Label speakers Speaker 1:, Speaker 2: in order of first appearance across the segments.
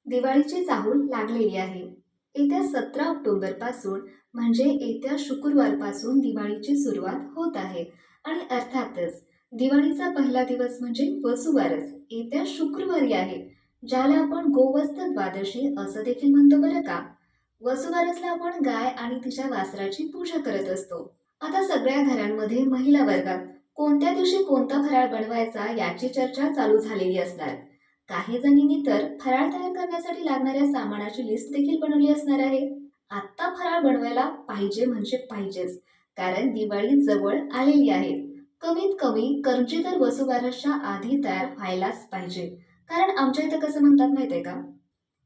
Speaker 1: दिवाळीची चाहूल लागलेली आहे. येत्या 17 ऑक्टोबर पासून म्हणजे येत्या शुक्रवारपासून दिवाळीची सुरुवात होत आहे आणि अर्थातच दिवाळीचा पहिला दिवस म्हणजे वसुबारस येत्या शुक्रवारी आहे, ज्याला आपण गोवत्स द्वादशी असं देखील म्हणतो बरं का. वसुबारसला आपण गाय आणि तिच्या वासराची पूजा करत असतो. आता सगळ्या घरांमध्ये महिला वर्गात कोणत्या दिवशी कोणता फराळ बनवायचा याची चर्चा चालू झालेली असणार. काही जणींनी तर फराळ तयार करण्यासाठी लागणाऱ्या सामानाची लिस्ट देखील बनवली असणार आहे. आत्ता फराळ बनवायला पाहिजे म्हणजे पाहिजेच, कारण दिवाळी जवळ आलेली आहे. कमीत कमी करंजी तर वसुबारसच्या आधी तयार व्हायलाच पाहिजे. कारण आमच्या इथं कसं म्हणतात माहितीये का,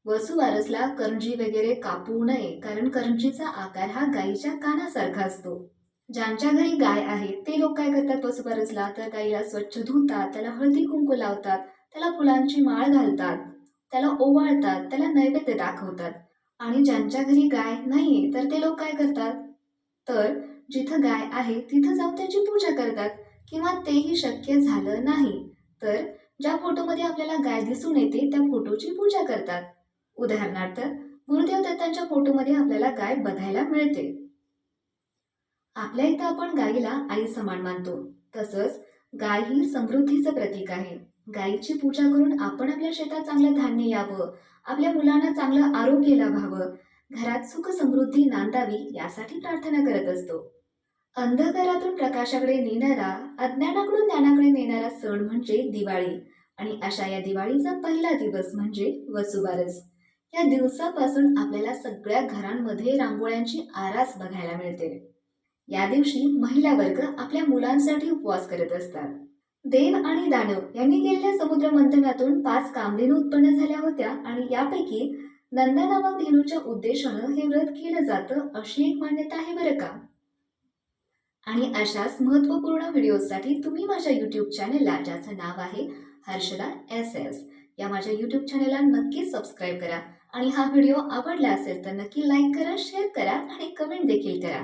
Speaker 1: वसुबारसला करंजी वगैरे कापू नये, कारण करंजीचा आकार हा गाईच्या कानासारखा असतो. ज्यांच्या घरी गाय आहे ते लोक काय करतात वसुबारसला, तर गाईला स्वच्छ धुतात, त्याला हळदी कुंकू लावतात, त्याला फुलांची माळ घालतात, त्याला ओवाळतात, त्याला नैवेद्य दाखवतात. आणि ज्यांच्या घरी गाय नाहीये तर ते लोक काय करतात, तर जिथं गाय आहे तिथं जाऊन त्याची पूजा करतात. किंवा तेही शक्य झालं नाही तर ज्या फोटोमध्ये आपल्याला गाय दिसून येते त्या फोटोची पूजा करतात. उदाहरणार्थ, गुरुदेव दत्तांच्या फोटोमध्ये आपल्याला गाय बघायला मिळते. आपल्या इथं आपण गाईला आई समान मानतो. तसंच गाय ही समृद्धीचं प्रतीक आहे. गायीची पूजा करून आपण आपल्या शेतात चांगलं धान्य यावं, आपल्या मुलांना चांगलं आरोग्य लाभावं, घरात सुख समृद्धी नांदावी यासाठी प्रार्थना करत असतो. अंधकारातून प्रकाशाकडे नेणारा, अज्ञानाकडून ज्ञानाकडे नेणारा सण म्हणजे दिवाळी. आणि अशा या दिवाळीचा पहिला दिवस म्हणजे वसुबारस. या दिवसापासून आपल्याला सगळ्या घरांमध्ये रांगोळ्यांची आरास बघायला मिळते. या दिवशी महिला वर्ग आपल्या मुलांसाठी उपवास करत असतात. देव आणि दानव यांनी केलेल्या समुद्र मंथनातून 5 कामधेनू उत्पन्न झाल्या होत्या आणि यापैकी नंदा नामक धेनूच्या उद्देशानं हे व्रत केलं जातं अशी एक मान्यता आहे बरं का. आणि अशाच महत्त्वपूर्ण व्हिडिओसाठी तुम्ही माझ्या यूट्यूब चॅनेलला, ज्याचं नाव आहे हर्षदा SS, या माझ्या यूट्यूब चॅनेलला नक्की सबस्क्राईब करा. आणि हा व्हिडिओ आवडला असेल तर नक्की लाईक करा, शेअर करा आणि कमेंट देखील करा.